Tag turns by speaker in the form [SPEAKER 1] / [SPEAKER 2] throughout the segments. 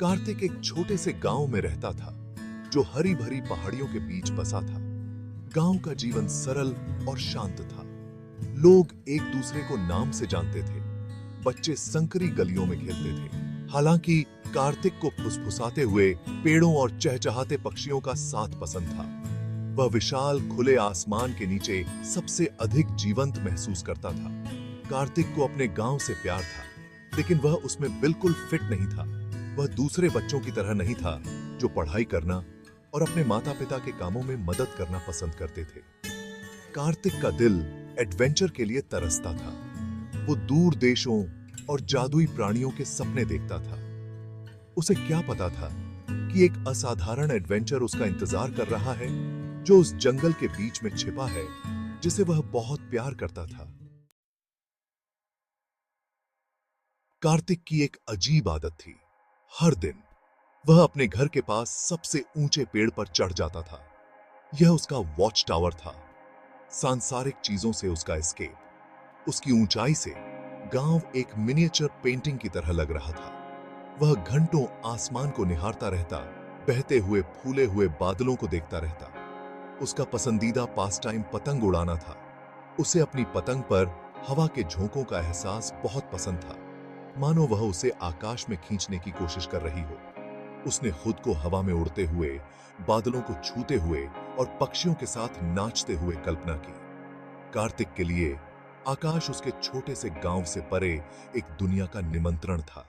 [SPEAKER 1] कार्तिक एक छोटे से गांव में रहता था जो हरी भरी पहाड़ियों के बीच बसा था। गांव का जीवन सरल और शांत था। लोग एक दूसरे को नाम से जानते थे। बच्चे संकरी गलियों में खेलते थे। हालांकि कार्तिक को फुसफुसाते हुए पेड़ों और चहचहाते पक्षियों का साथ पसंद था। वह विशाल खुले आसमान के नीचे सबसे अधिक जीवंत महसूस करता था। कार्तिक को अपने गांव से प्यार था, लेकिन वह उसमें बिल्कुल फिट नहीं था। वह दूसरे बच्चों की तरह नहीं था जो पढ़ाई करना और अपने माता पिता के कामों में मदद करना पसंद करते थे। कार्तिक का दिल एडवेंचर के लिए तरसता था। वो दूर देशों और जादुई प्राणियों के सपने देखता था। उसे क्या पता था कि एक असाधारण एडवेंचर उसका इंतजार कर रहा है, जो उस जंगल के बीच में छिपा है जिसे वह बहुत प्यार करता था। कार्तिक की एक अजीब आदत थी। हर दिन वह अपने घर के पास सबसे ऊंचे पेड़ पर चढ़ जाता था। यह उसका वॉच टावर था, सांसारिक चीजों से उसका एस्केप। उसकी ऊंचाई से गांव एक मिनिएचर पेंटिंग की तरह लग रहा था। वह घंटों आसमान को निहारता रहता, बहते हुए फूले हुए बादलों को देखता रहता। उसका पसंदीदा पास टाइम पतंग उड़ाना था। उसे अपनी पतंग पर हवा के झोंकों का एहसास बहुत पसंद था, मानो वह उसे आकाश में खींचने की कोशिश कर रही हो। उसने खुद को हवा में उड़ते हुए, बादलों को छूते हुए और पक्षियों के साथ नाचते हुए कल्पना की। कार्तिक के लिए आकाश उसके छोटे से गांव से परे एक दुनिया का निमंत्रण था।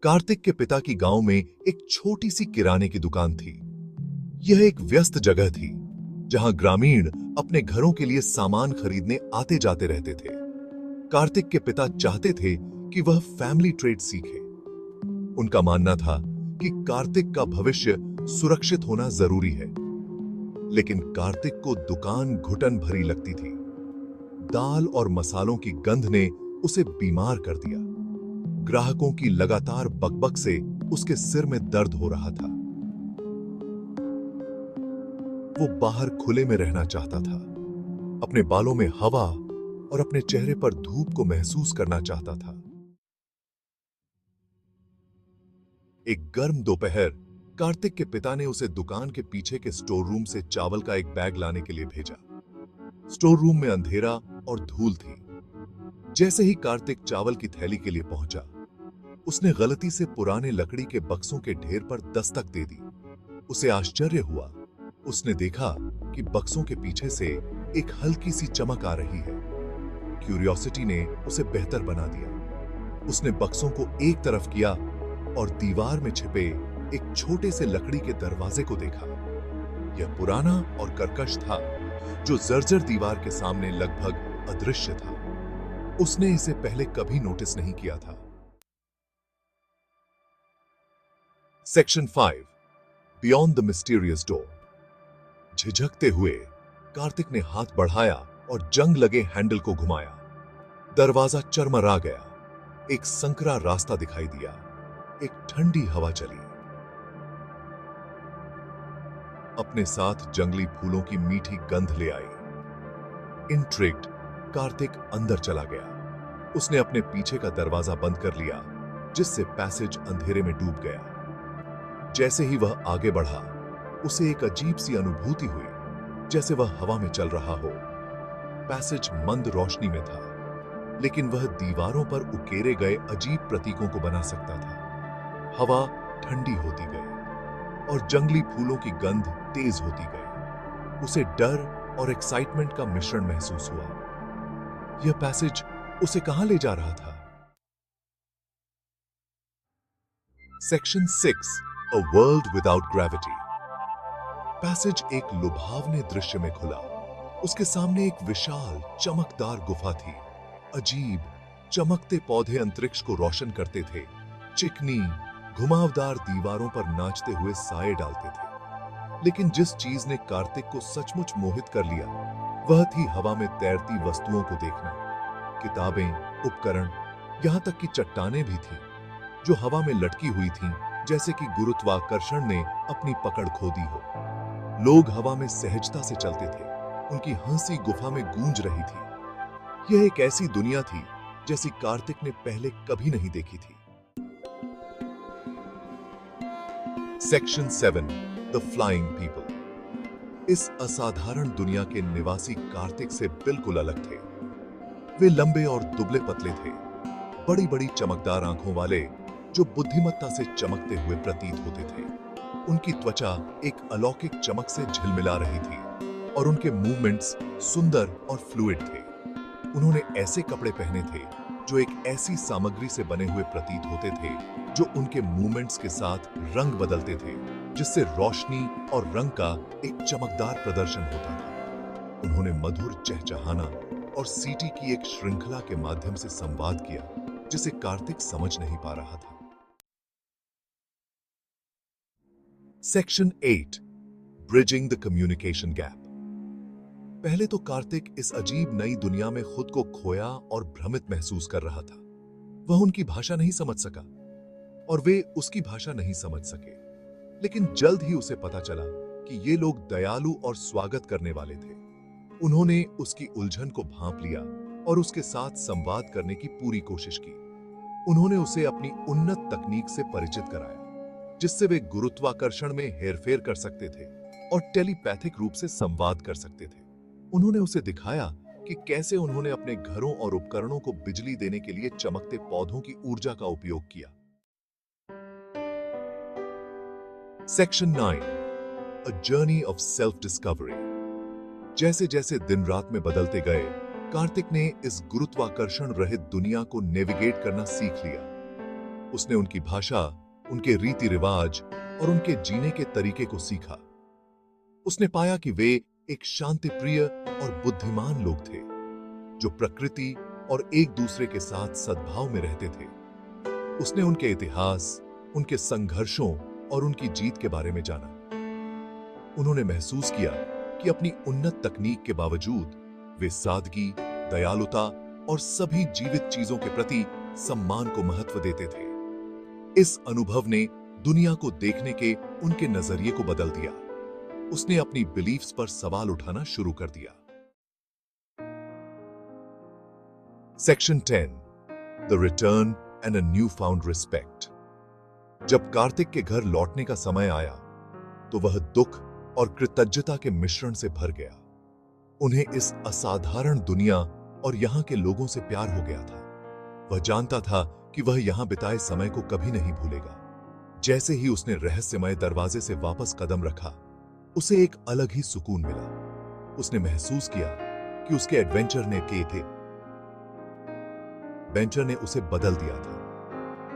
[SPEAKER 1] कार्तिक के पिता की गांव में एक छोटी सी किराने की दुकान थी। यह एक व्यस्त जगह थी जहां ग्रामीण अपने घरों के लिए सामान खरीदने आते जाते रहते थे। कार्तिक के पिता चाहते थे कि वह फैमिली ट्रेड सीखे। उनका मानना था कि कार्तिक का भविष्य सुरक्षित होना जरूरी है। लेकिन कार्तिक को दुकान घुटन भरी लगती थी। दाल और मसालों की गंध ने उसे बीमार कर दिया। ग्राहकों की लगातार बकबक से उसके सिर में दर्द हो रहा था। वो बाहर खुले में रहना चाहता था, अपने बालों में हवा और अपने चेहरे पर धूप को महसूस करना चाहता था। एक गर्म दोपहर कार्तिक के पिता ने उसे दुकान के पीछे के स्टोर रूम से चावल का एक बैग लाने के लिए भेजा। स्टोर रूम में अंधेरा और धूल थी। जैसे ही कार्तिक चावल की थैली के लिए पहुंचा, उसने गलती से पुराने लकड़ी के बक्सों के ढेर पर दस्तक दे दी। उसे आश्चर्य हुआ। उसने देखा कि बक्सों के पीछे से एक हल्की सी चमक आ रही है। क्यूरियोसिटी ने उसे बेहतर बना दिया। उसने बक्सों को एक तरफ किया और दीवार में छिपे एक छोटे से लकड़ी के दरवाजे को देखा। यह पुराना और कर्कश था, जो जर्जर दीवार के सामने लगभग अदृश्य था। उसने इसे पहले कभी नोटिस नहीं किया था। Section 5, beyond the mysterious door. झिझकते हुए कार्तिक ने हाथ बढ़ाया और जंग लगे हैंडल को घुमाया। दरवाजा चरमरा गया। एक संकरा रास्ता दिखाई दिया। एक ठंडी हवा चली। अपने साथ जंगली फूलों की मीठी गंध ले आई। इंट्रिग्ड, कार्तिक अंदर चला गया। उसने अपने पीछे का दरवाजा बंद कर लिया, जिससे पैसेज अंधेरे में डूब गया। जैसे ही वह आगे बढ़ा, उसे एक अजीब सी अनुभूति हुई, जैसे वह हवा में चल रहा हो। पैसेज मंद रोशनी में था, लेकिन वह दीवारों पर उकेरे गए अजीब प्रतीकों को बना सकता था। हवा ठंडी होती गई और जंगली फूलों की गंध तेज होती गई। उसे डर और एक्साइटमेंट का मिश्रण महसूस हुआ। यह पैसेज उसे कहां ले जा रहा था? Section 6, a world without gravity. Passage एक लुभावने दृश्य में खुला। उसके सामने एक विशाल चमकदार गुफा थी। अजीब चमकते पौधे अंतरिक्ष को रोशन करते थे। चिकनी घुमावदार दीवारों पर नाचते हुए साए डालते थे। लेकिन जिस चीज ने कार्तिक को सचमुच मोहित कर लिया, वह थी हवा में तैरती वस्तुओं को देखना। किताबें, उपकरण, यहां तक कि चट्टानें भी थीं, जो हवा में लटकी हुई थीं, जैसे कि गुरुत्वाकर्षण ने अपनी पकड़ खो दी हो। लोग हवा में सहजता से चलते थे। उनकी हंसी गुफा में गूंज रही थी। यह एक ऐसी दुनिया थी जैसी कार्तिक ने पहले कभी नहीं देखी थी। Section 7 the flying people. इस असाधारण दुनिया के निवासी कार्तिक से बिल्कुल अलग थे। वे लंबे और दुबले पतले थे, बड़ी बड़ी चमकदार आंखों वाले जो बुद्धिमत्ता से चमकते हुए प्रतीत होते थे। उनकी त्वचा एक अलौकिक चमक से झिलमिला रही थी और उनके मूवमेंट्स सुंदर और फ्लूइड थे। उन्होंने ऐसे कपड़े पहने थे जो एक ऐसी सामग्री से बने हुए प्रतीत होते थे जो उनके मूवमेंट्स के साथ रंग बदलते थे, जिससे रोशनी और रंग का एक चमकदार प्रदर्शन होता था। उन्होंने मधुर चहचहाना और सीटी की एक श्रृंखला के माध्यम से संवाद किया जिसे कार्तिक समझ नहीं पा रहा था। Section 8 bridging the communication gap. पहले तो कार्तिक इस अजीब नई दुनिया में खुद को खोया और भ्रमित महसूस कर रहा था। वह उनकी भाषा नहीं समझ सका और वे उसकी भाषा नहीं समझ सके, लेकिन जल्द ही उसे पता चला कि ये लोग दयालु और स्वागत करने वाले थे। उन्होंने उसकी उलझन को भांप लिया और उसके साथ संवाद करने की पूरी कोशिश की। उन्होंने उसे अपनी उन्नत तकनीक से परिचित कराया, जिससे वे गुरुत्वाकर्षण में हेरफेर कर सकते थे और टेलीपैथिक रूप से संवाद कर सकते थे। उन्होंने उसे दिखाया कि कैसे उन्होंने अपने घरों और उपकरणों को बिजली देने के लिए चमकते पौधों की ऊर्जा का उपयोग किया। Section 9 a journey of self discovery. जैसे जैसे दिन रात में बदलते गए, कार्तिक ने इस गुरुत्वाकर्षण रहित दुनिया को नेविगेट करना सीख लिया। उसने उनकी भाषा, उनके रीति रिवाज और उनके जीने के तरीके को सीखा। उसने पाया कि वे एक शांतिप्रिय और बुद्धिमान लोग थे जो प्रकृति और एक दूसरे के साथ सद्भाव में रहते थे। उसने उनके इतिहास, उनके संघर्षों और उनकी जीत के बारे में जाना। उन्होंने महसूस किया कि अपनी उन्नत तकनीक के बावजूद वे सादगी, दयालुता और सभी जीवित चीजों के प्रति सम्मान को महत्व देते थे। इस अनुभव ने दुनिया को देखने के उनके नजरिए को बदल दिया। उसने अपनी बिलीफ्स पर सवाल उठाना शुरू कर दिया। Section 10 the return and a new found respect. जब कार्तिक के घर लौटने का समय आया तो वह दुख और कृतज्ञता के मिश्रण से भर गया। उन्हें इस असाधारण दुनिया और यहां के लोगों से प्यार हो गया था। वह जानता था कि वह यहां बिताए समय को कभी नहीं भूलेगा। जैसे ही उसने रहस्यमय दरवाजे से वापस कदम रखा, उसे एक अलग ही सुकून मिला। उसने महसूस किया कि उसके एडवेंचर ने उसे बदल दिया था।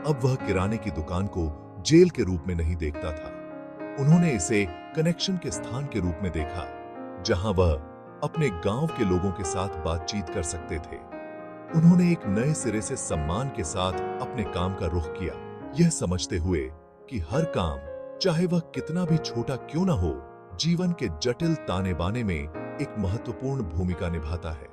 [SPEAKER 1] अब वह किराने की दुकान को जेल के रूप में नहीं देखता था। उन्होंने इसे कनेक्शन के स्थान के रूप में देखा, जहां वह अपने गांव के लोगों के साथ बातचीत कर सकते थे। उन्होंने एक नए सिरे से सम्मान के साथ अपने काम का रुख किया, यह समझते हुए कि हर काम, चाहे वह कितना भी छोटा क्यों ना हो, जीवन के जटिल ताने बाने में एक महत्वपूर्ण भूमिका निभाता है।